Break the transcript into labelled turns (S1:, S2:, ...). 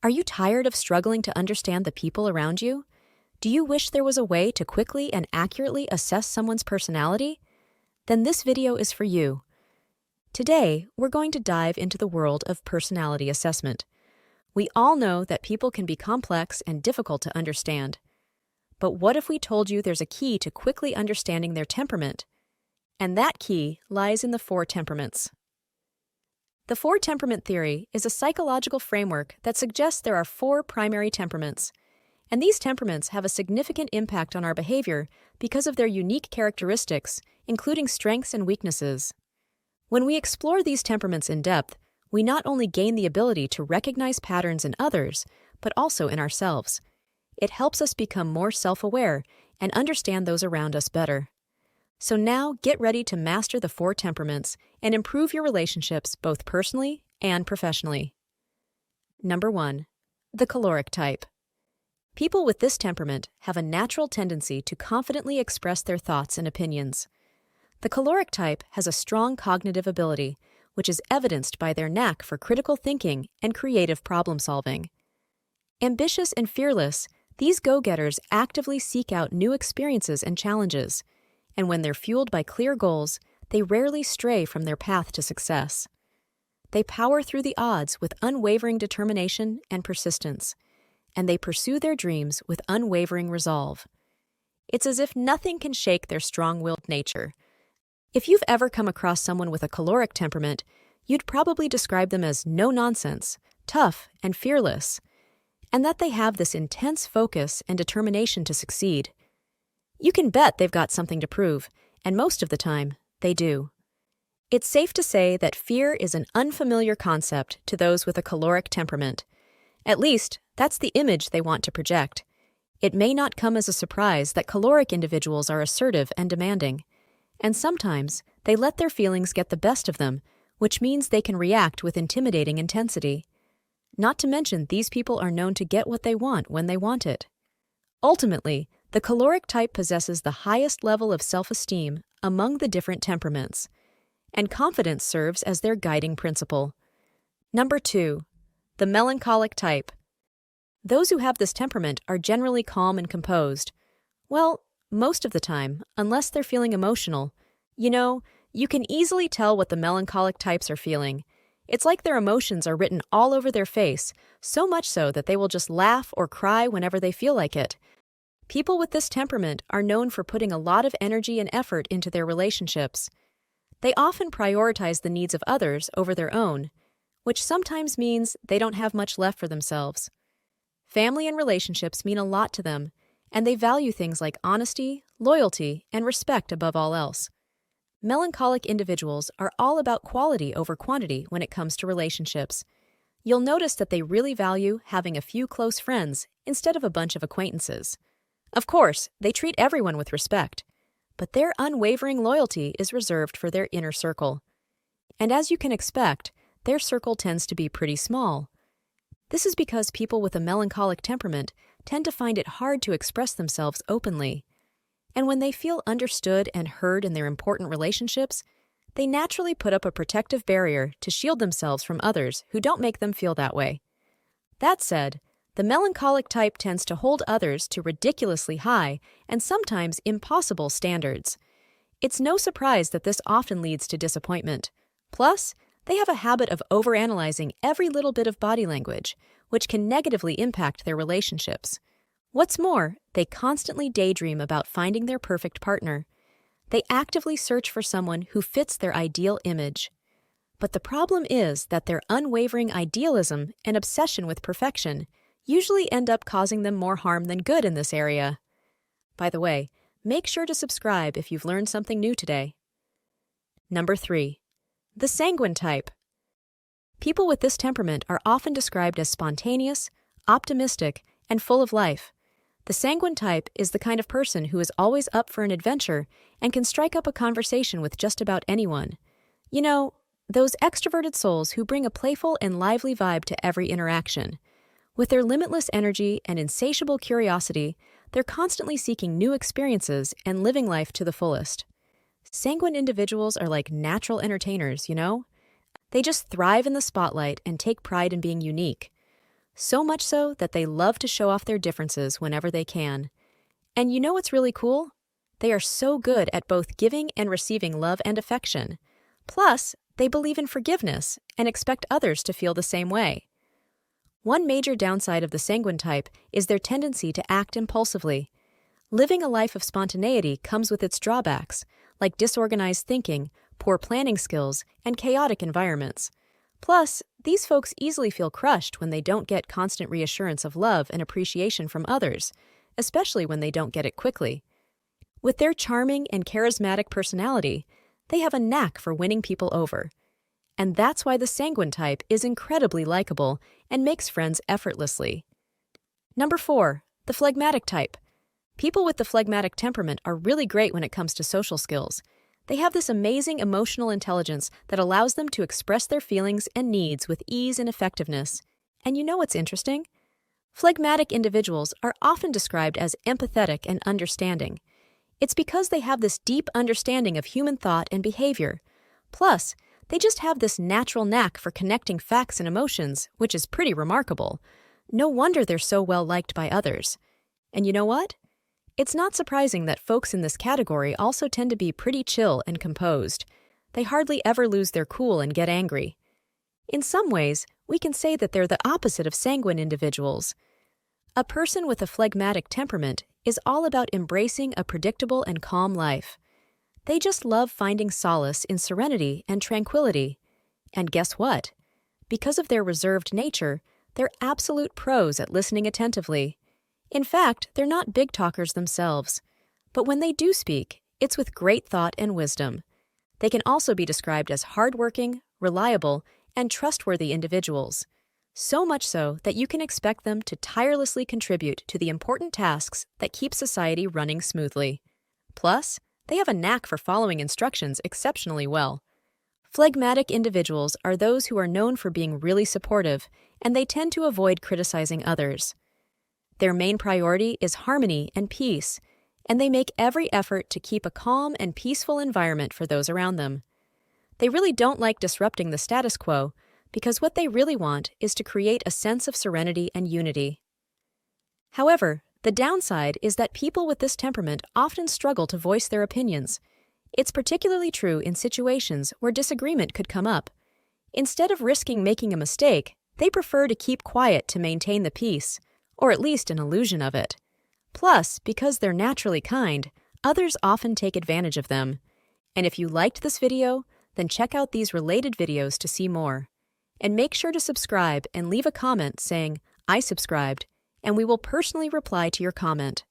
S1: Are you tired of struggling to understand the people around you? Do you wish there was a way to quickly and accurately assess someone's personality? Then this video is for you. Today, we're going to dive into the world of personality assessment. We all know that people can be complex and difficult to understand. But what if we told you there's a key to quickly understanding their temperament? And that key lies in the 4 temperaments. The 4 temperament theory is a psychological framework that suggests there are 4 primary temperaments. And these temperaments have a significant impact on our behavior because of their unique characteristics, including strengths and weaknesses. When we explore these temperaments in depth, we not only gain the ability to recognize patterns in others, but also in ourselves. It helps us become more self-aware and understand those around us better. So now get ready to master the 4 temperaments and improve your relationships both personally and professionally. Number 1. The choleric type. People with this temperament have a natural tendency to confidently express their thoughts and opinions. The choleric type has a strong cognitive ability, which is evidenced by their knack for critical thinking and creative problem-solving. Ambitious and fearless, these go-getters actively seek out new experiences and challenges, and when they're fueled by clear goals, they rarely stray from their path to success. They power through the odds with unwavering determination and persistence, and they pursue their dreams with unwavering resolve. It's as if nothing can shake their strong-willed nature. If you've ever come across someone with a choleric temperament, you'd probably describe them as no-nonsense, tough, and fearless, and that they have this intense focus and determination to succeed. You can bet they've got something to prove, and most of the time, they do. It's safe to say that fear is an unfamiliar concept to those with a choleric temperament. At least, that's the image they want to project. It may not come as a surprise that choleric individuals are assertive and demanding, and sometimes they let their feelings get the best of them, which means they can react with intimidating intensity. Not to mention, these people are known to get what they want when they want it. Ultimately, the choleric type possesses the highest level of self-esteem among the different temperaments, and confidence serves as their guiding principle. Number 2. The melancholic type. Those who have this temperament are generally calm and composed. Well, most of the time, unless they're feeling emotional. You can easily tell what the melancholic types are feeling. It's like their emotions are written all over their face, so much so that they will just laugh or cry whenever they feel like it. People with this temperament are known for putting a lot of energy and effort into their relationships. They often prioritize the needs of others over their own, which sometimes means they don't have much left for themselves. Family and relationships mean a lot to them, and they value things like honesty, loyalty, and respect above all else. Melancholic individuals are all about quality over quantity when it comes to relationships. You'll notice that they really value having a few close friends instead of a bunch of acquaintances. Of course, they treat everyone with respect, but their unwavering loyalty is reserved for their inner circle. And as you can expect, their circle tends to be pretty small. This is because people with a melancholic temperament tend to find it hard to express themselves openly. And when they feel understood and heard in their important relationships, they naturally put up a protective barrier to shield themselves from others who don't make them feel that way. That said, the melancholic type tends to hold others to ridiculously high and sometimes impossible standards. It's no surprise that this often leads to disappointment. Plus, they have a habit of overanalyzing every little bit of body language, which can negatively impact their relationships. What's more, they constantly daydream about finding their perfect partner. They actively search for someone who fits their ideal image. But the problem is that their unwavering idealism and obsession with perfection usually end up causing them more harm than good in this area. By the way, make sure to subscribe if you've learned something new today. Number 3. The sanguine type. People with this temperament are often described as spontaneous, optimistic, and full of life. The sanguine type is the kind of person who is always up for an adventure and can strike up a conversation with just about anyone. Those extroverted souls who bring a playful and lively vibe to every interaction. With their limitless energy and insatiable curiosity, they're constantly seeking new experiences and living life to the fullest. Sanguine individuals are like natural entertainers, They just thrive in the spotlight and take pride in being unique. so much so that they love to show off their differences whenever they can. And you know what's really cool? They are so good at both giving and receiving love and affection. Plus, they believe in forgiveness and expect others to feel the same way. One major downside of the sanguine type is their tendency to act impulsively. Living a life of spontaneity comes with its drawbacks, like disorganized thinking, poor planning skills, and chaotic environments. Plus, these folks easily feel crushed when they don't get constant reassurance of love and appreciation from others, especially when they don't get it quickly. With their charming and charismatic personality, they have a knack for winning people over. And that's why the sanguine type is incredibly likable and makes friends effortlessly. Number 4, the phlegmatic type. People with the phlegmatic temperament are really great when it comes to social skills. They have this amazing emotional intelligence that allows them to express their feelings and needs with ease and effectiveness. And you know what's interesting? Phlegmatic individuals are often described as empathetic and understanding. It's because they have this deep understanding of human thought and behavior. Plus, they just have this natural knack for connecting facts and emotions, which is pretty remarkable. No wonder they're so well liked by others. And you know what? It's not surprising that folks in this category also tend to be pretty chill and composed. They hardly ever lose their cool and get angry. In some ways, we can say that they're the opposite of sanguine individuals. A person with a phlegmatic temperament is all about embracing a predictable and calm life. They just love finding solace in serenity and tranquility. And guess what? Because of their reserved nature, they're absolute pros at listening attentively. In fact, they're not big talkers themselves. But when they do speak, it's with great thought and wisdom. They can also be described as hardworking, reliable, and trustworthy individuals. So much so that you can expect them to tirelessly contribute to the important tasks that keep society running smoothly. Plus, they have a knack for following instructions exceptionally well. Phlegmatic individuals are those who are known for being really supportive, and they tend to avoid criticizing others. Their main priority is harmony and peace, and they make every effort to keep a calm and peaceful environment for those around them. They really don't like disrupting the status quo, because what they really want is to create a sense of serenity and unity. However, the downside is that people with this temperament often struggle to voice their opinions. It's particularly true in situations where disagreement could come up. Instead of risking making a mistake, they prefer to keep quiet to maintain the peace, or at least an illusion of it. Plus, because they're naturally kind, others often take advantage of them. And if you liked this video, then check out these related videos to see more. And make sure to subscribe and leave a comment saying, "I subscribed," and we will personally reply to your comment.